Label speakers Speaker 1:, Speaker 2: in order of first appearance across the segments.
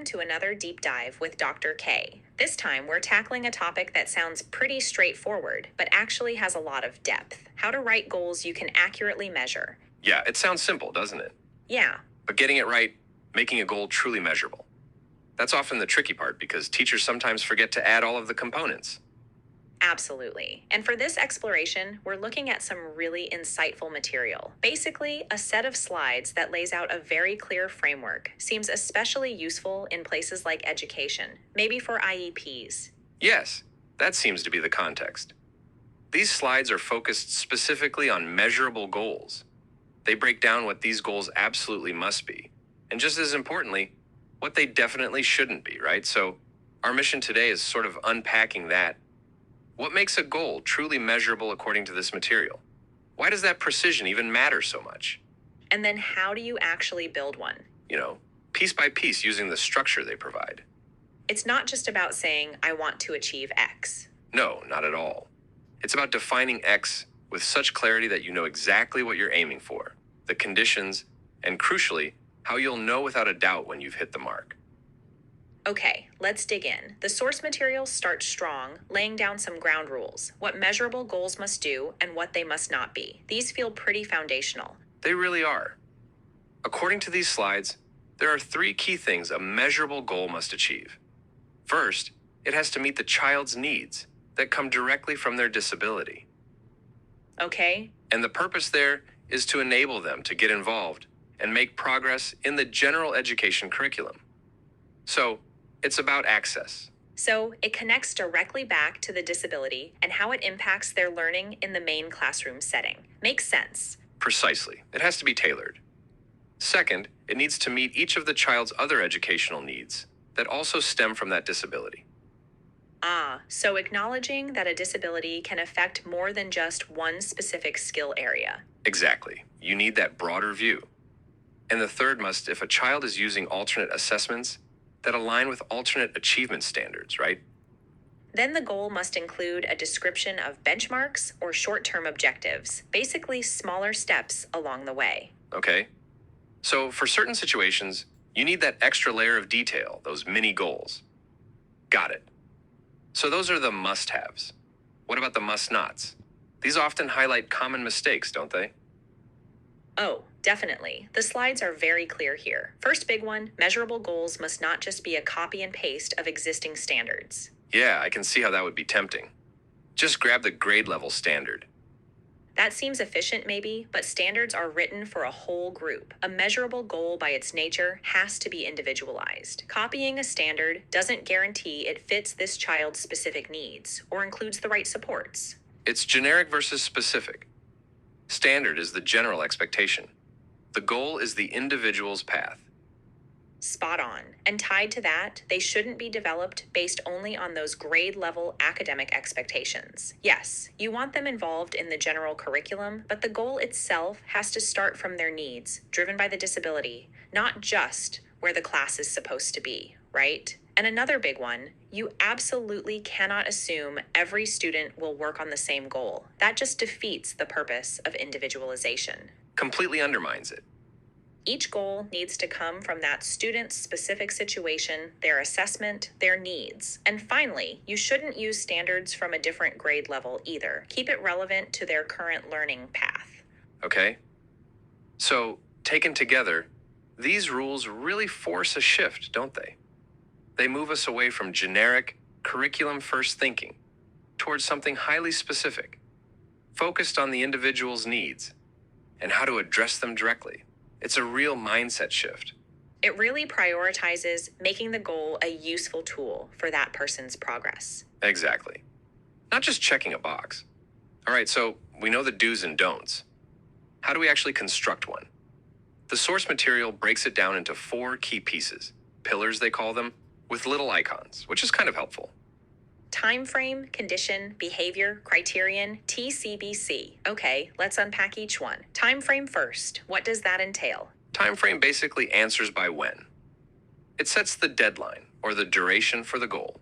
Speaker 1: To another deep dive with Dr. K. This time, we're tackling a topic that sounds pretty straightforward, but actually has a lot of depth: how to write goals you can accurately measure.
Speaker 2: Yeah, it sounds simple, doesn't it?
Speaker 1: Yeah,
Speaker 2: But getting it right, making a goal truly measurable. That's often the tricky part because teachers sometimes forget to add all of the components.
Speaker 1: absolutely. And for this exploration, we're looking at some really insightful material. Basically, a set of slides that lays out a very clear framework seems especially useful in places like education, maybe for IEPs.
Speaker 2: Yes, that seems to be the context. These slides are focused specifically on measurable goals. They break down what these goals absolutely must be, and just as importantly, what they definitely shouldn't be, right? So, our mission today is sort of unpacking that. What makes a goal truly measurable according to this material? Why does that precision even matter so much?
Speaker 1: And then how do you actually build one?
Speaker 2: You know, piece by piece using the structure they provide.
Speaker 1: It's not just about saying, I want to achieve X.
Speaker 2: No, not at all. It's about defining X with such clarity that you know exactly what you're aiming for, the conditions, and crucially, how you'll know without a doubt when you've hit the mark.
Speaker 1: Okay, let's dig in. The source material starts strong, laying down some ground rules: what measurable goals must do and what they must not be. These feel pretty foundational.
Speaker 2: They really are. According to these slides, there are three key things a measurable goal must achieve. First, it has to meet the child's needs that come directly from their disability.
Speaker 1: Okay,
Speaker 2: And the purpose there is to enable them to get involved and make progress in the general education curriculum. So, it's about access.
Speaker 1: so it connects directly back to the disability and how it impacts their learning in the main classroom setting. Makes sense.
Speaker 2: Precisely. It has to be tailored. Second, it needs to meet each of the child's other educational needs that also stem from that disability.
Speaker 1: Ah, so acknowledging that a disability can affect more than just one specific skill area.
Speaker 2: Exactly. You need that broader view. And the third must, if a child is using alternate assessments that align with alternate achievement standards, right?
Speaker 1: Then the goal must include a description of benchmarks or short term objectives, basically smaller steps along the way.
Speaker 2: Okay? So, for certain situations, you need that extra layer of detail, those mini goals. Got it. So, those are the must haves. What about the must nots? These often highlight common mistakes, don't they?
Speaker 1: Oh, definitely. The slides are very clear here. First big one: measurable goals must not just be a copy and paste of existing standards.
Speaker 2: Yeah, I can see how that would be tempting. Just grab the grade level standard.
Speaker 1: That seems efficient, maybe, but standards are written for a whole group. A measurable goal, by its nature, has to be individualized. Copying a standard doesn't guarantee it fits this child's specific needs or includes the right supports.
Speaker 2: It's generic versus specific. Standard is the general expectation. The goal is the individual's path.
Speaker 1: Spot on. And tied to that, they shouldn't be developed based only on those grade level academic expectations. Yes, you want them involved in the general curriculum, but the goal itself has to start from their needs, driven by the disability, not just where the class is supposed to be, right? And another big one: you absolutely cannot assume every student will work on the same goal. That just defeats the purpose of individualization.
Speaker 2: Completely undermines it.
Speaker 1: Each goal needs to come from that student's specific situation, their assessment, their needs. And finally, you shouldn't use standards from a different grade level either. Keep it relevant to their current learning path.
Speaker 2: Okay? So, taken together, these rules really force a shift, don't they? They move us away from generic, curriculum first thinking towards something highly specific, focused on the individual's needs and how to address them directly. It's a real mindset shift.
Speaker 1: It really prioritizes making the goal a useful tool for that person's progress.
Speaker 2: Exactly. Not just checking a box. All right, so we know the do's and don'ts. How do we actually construct one? The source material breaks it down into four key pieces, pillars they call them, with little icons, which is kind of helpful.
Speaker 1: Time frame, condition, behavior, criterion, TCBC. Okay, let's unpack each one. Time frame first. What does that entail?
Speaker 2: Time frame basically answers by when. It sets the deadline or the duration for the goal.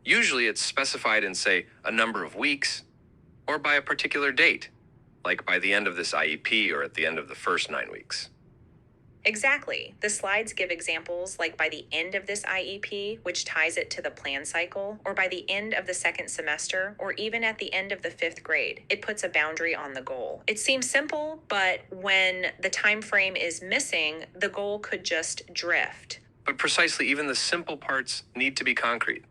Speaker 2: Usually it's specified in, say, a number of weeks or by a particular date, like by the end of this IEP or at the end of the first 9 weeks.
Speaker 1: Exactly. The slides give examples like by the end of this IEP, which ties it to the plan cycle, or by the end of the second semester, or even at the end of the fifth grade. It puts a boundary on the goal. It seems simple, but when the time frame is missing, the goal could just drift.
Speaker 2: But precisely, even the simple parts need to be concrete.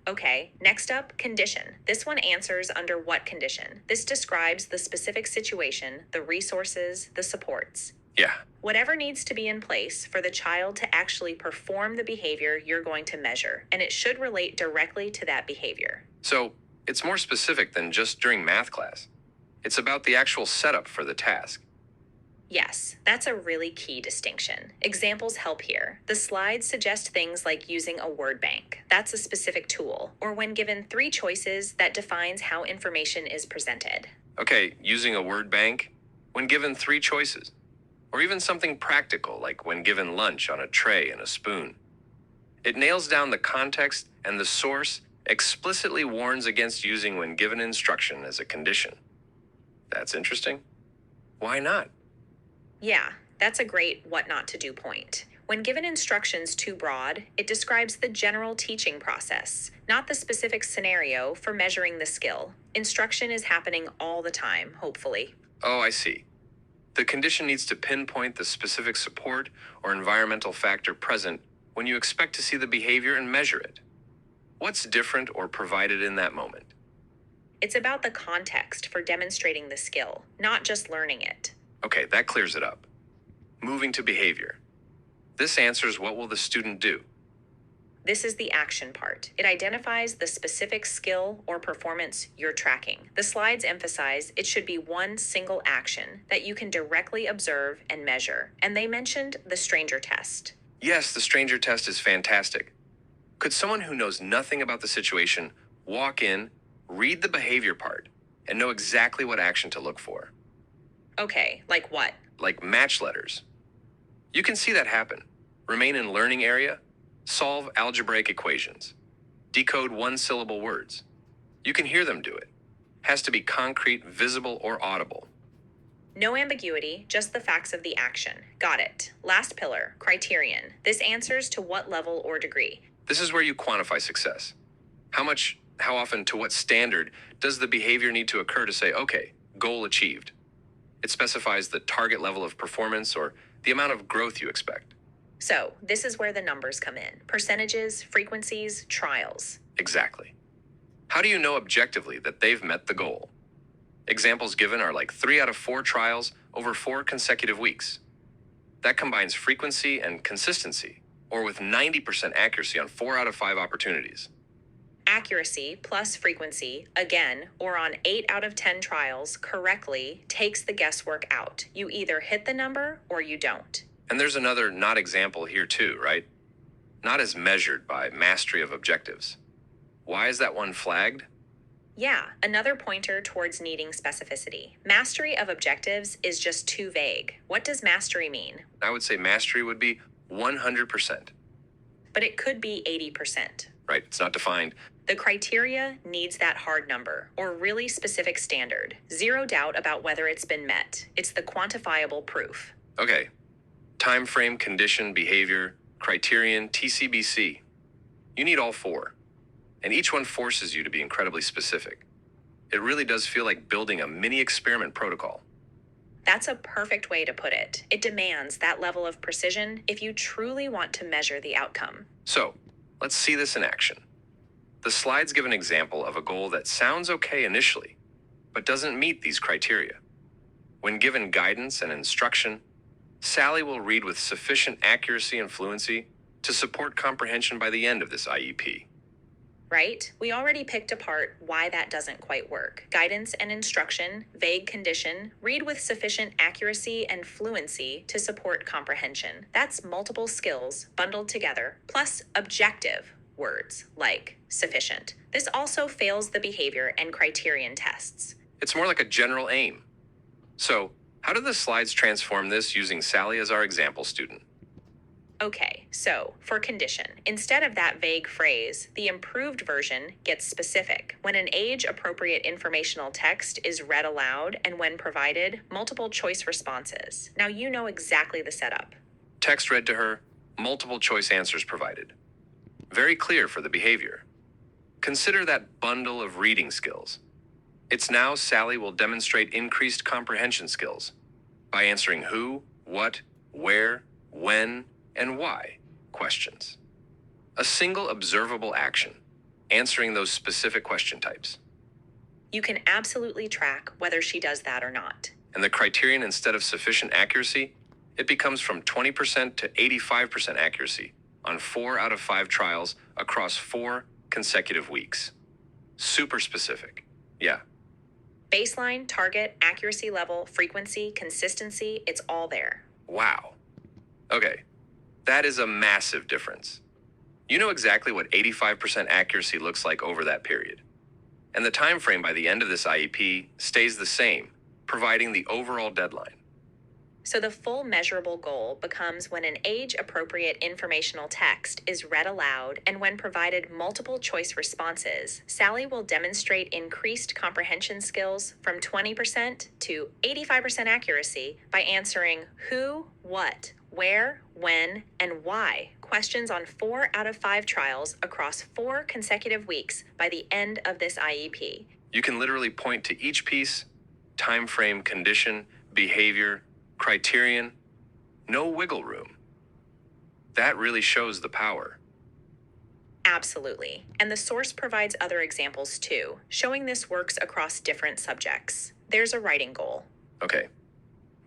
Speaker 1: Okay, next up, condition. This one answers under what condition? This describes the specific situation, the resources, the supports.
Speaker 2: Yeah.
Speaker 1: Whatever needs to be in place for the child to actually perform the behavior you're going to measure, and it should relate directly to that behavior.
Speaker 2: So it's more specific than just during math class. It's about the actual setup for the task.
Speaker 1: Yes, that's a really key distinction. Examples help here. The slides suggest things like using a word bank. That's a specific tool. Or when given 3 choices, that defines how information is presented.
Speaker 2: Okay, using a word bank when given 3 choices. Or even something practical like when given lunch on a tray and a spoon. It nails down the context, and the source explicitly warns against using when given instruction as a condition. That's interesting. Why not?
Speaker 1: Yeah, that's a great what not to do point. When given instructions too broad, it describes the general teaching process, not the specific scenario for measuring the skill. Instruction is happening all the time, hopefully.
Speaker 2: Oh, I see. The condition needs to pinpoint the specific support or environmental factor present when you expect to see the behavior and measure it. What's different or provided in that moment?
Speaker 1: It's about the context for demonstrating the skill, not just learning it.
Speaker 2: Okay, that clears it up. Moving to behavior. This answers what will the student do.
Speaker 1: This is the action part. It identifies the specific skill or performance you're tracking. The slides emphasize it should be one single action that you can directly observe and measure. And they mentioned the stranger test.
Speaker 2: Yes, the stranger test is fantastic. Could someone who knows nothing about the situation walk in, read the behavior part, and know exactly what action to look for?
Speaker 1: Okay, like what?
Speaker 2: Like match letters. You can see that happen. Remain in learning area, solve algebraic equations, decode one-syllable words. You can hear them do it. Has to be concrete, visible, or audible.
Speaker 1: No ambiguity, just the facts of the action. Got it. Last pillar, criterion. This answers to what level or degree.
Speaker 2: This is where you quantify success. How much, how often, to what standard does the behavior need to occur to say, okay, goal achieved? It specifies the target level of performance or the amount of growth you expect.
Speaker 1: So, this is where the numbers come in. Percentages, frequencies, trials.
Speaker 2: Exactly. How do you know objectively that they've met the goal? Examples given are like 3 out of 4 trials over 4 consecutive weeks. That combines frequency and consistency, or with 90% accuracy on 4 out of 5 opportunities.
Speaker 1: Accuracy plus frequency, again, or on 8 out of 10 trials, correctly takes the guesswork out. You either hit the number or you don't.
Speaker 2: And there's another not example here too, right? Not as measured by mastery of objectives. Why is that one flagged?
Speaker 1: Yeah, another pointer towards needing specificity. Mastery of objectives is just too vague. What does mastery mean?
Speaker 2: I would say mastery would be 100%.
Speaker 1: But it could be 80%.
Speaker 2: Right, it's not defined.
Speaker 1: The criteria needs that hard number, or really specific standard. Zero doubt about whether it's been met. It's the quantifiable proof.
Speaker 2: Okay. Time frame, condition, behavior, criterion, TCBC. You need all 4. And each one forces you to be incredibly specific. It really does feel like building a mini experiment protocol.
Speaker 1: That's a perfect way to put it. It demands that level of precision if you truly want to measure the outcome.
Speaker 2: So, let's see this in action. The slides give an example of a goal that sounds okay initially, but doesn't meet these criteria. When given guidance and instruction, Sally will read with sufficient accuracy and fluency to support comprehension by the end of this IEP.
Speaker 1: Right? We already picked apart why that doesn't quite work. Guidance and instruction, vague condition, read with sufficient accuracy and fluency to support comprehension. That's multiple skills bundled together, plus objective words like sufficient. This also fails the behavior and criterion tests.
Speaker 2: It's more like a general aim. So, how do the slides transform this using Sally as our example student?
Speaker 1: Okay, So, for condition, instead of that vague phrase, the improved version gets specific when an age appropriate informational text is read aloud and when provided multiple choice responses. Now you know exactly the setup.
Speaker 2: Text read to her, multiple choice answers provided. Very clear for the behavior. Consider that bundle of reading skills. It's now Sally will demonstrate increased comprehension skills by answering who, what, where, when, and why questions. A single observable action, answering those specific question types.
Speaker 1: You can absolutely track whether she does that or not.
Speaker 2: And the criterion, instead of sufficient accuracy, it becomes from 20% to 85% accuracy on 4 out of 5 trials across 4 consecutive weeks. Super specific. Yeah.
Speaker 1: Baseline, target, accuracy level, frequency, consistency, it's all there.
Speaker 2: Wow. Okay. That is a massive difference. You know exactly what 85% accuracy looks like over that period. And the time frame by the end of this IEP stays the same, providing the overall deadline.
Speaker 1: So the full measurable goal becomes when an age-appropriate informational text is read aloud and when provided multiple choice responses, Sally will demonstrate increased comprehension skills from 20% to 85% accuracy by answering who, what, where, when, and why questions on 4 out of 5 trials across 4 consecutive weeks by the end of this IEP.
Speaker 2: You can literally point to each piece, time frame, condition, behavior, criterion, no wiggle room. That really shows the power.
Speaker 1: Absolutely. And the source provides other examples too, showing this works across different subjects. There's a writing goal.
Speaker 2: Okay.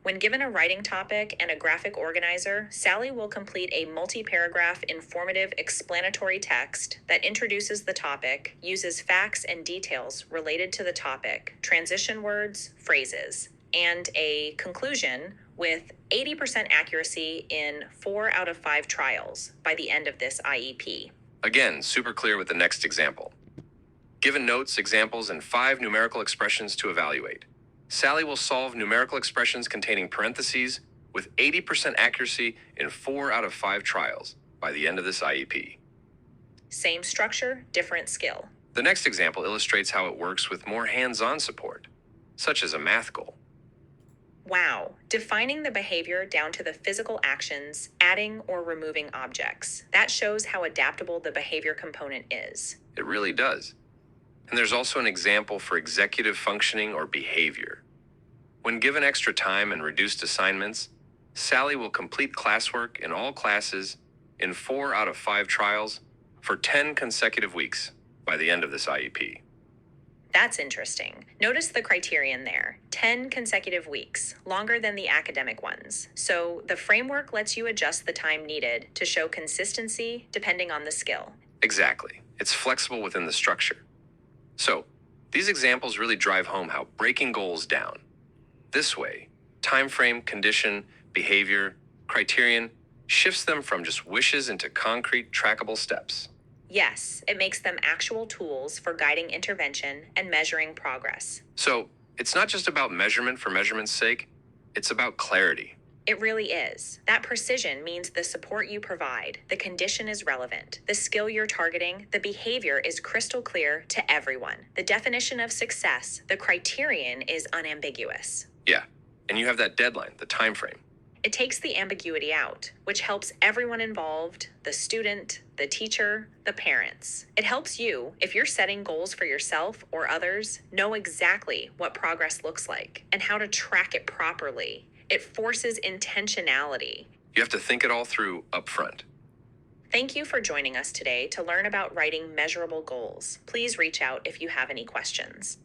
Speaker 1: When given a writing topic and a graphic organizer, Sally will complete a multi-paragraph informative explanatory text that introduces the topic, uses facts and details related to the topic, transition words, phrases, and a conclusion with 80% accuracy in 4 out of 5 trials by the end of this IEP.
Speaker 2: Again, super clear with the next example. Given notes, examples, and 5 numerical expressions to evaluate. Sally will solve numerical expressions containing parentheses with 80% accuracy in 4 out of 5 trials by the end of this IEP.
Speaker 1: Same structure, different skill.
Speaker 2: The next example illustrates how it works with more hands-on support, such as a math goal.
Speaker 1: Wow, defining the behavior down to the physical actions, adding or removing objects. That shows how adaptable the behavior component is.
Speaker 2: It really does. And there's also an example for executive functioning or behavior. When given extra time and reduced assignments, Sally will complete classwork in all classes in 4 out of 5 trials for 10 consecutive weeks by the end of this IEP.
Speaker 1: That's interesting. Notice the criterion there. 10 consecutive weeks, longer than the academic ones. So the framework lets you adjust the time needed to show consistency depending on the skill.
Speaker 2: Exactly. It's flexible within the structure. So, these examples really drive home how breaking goals down. This way, time frame, condition, behavior, criterion shifts them from just wishes into concrete, trackable steps.
Speaker 1: Yes, it makes them actual tools for guiding intervention and measuring progress.
Speaker 2: So, it's not just about measurement for measurement's sake, it's about clarity.
Speaker 1: It really is. That precision means the support you provide, the condition is relevant, the skill you're targeting, the behavior is crystal clear to everyone. The definition of success, the criterion is unambiguous.
Speaker 2: Yeah, and you have that deadline, the time frame.
Speaker 1: It takes the ambiguity out, which helps everyone involved, the student, the teacher, the parents. It helps you, if you're setting goals for yourself or others, know exactly what progress looks like and how to track it properly. It forces intentionality.
Speaker 2: You have to think it all through up front.
Speaker 1: Thank you for joining us today to learn about writing measurable goals. Please reach out if you have any questions.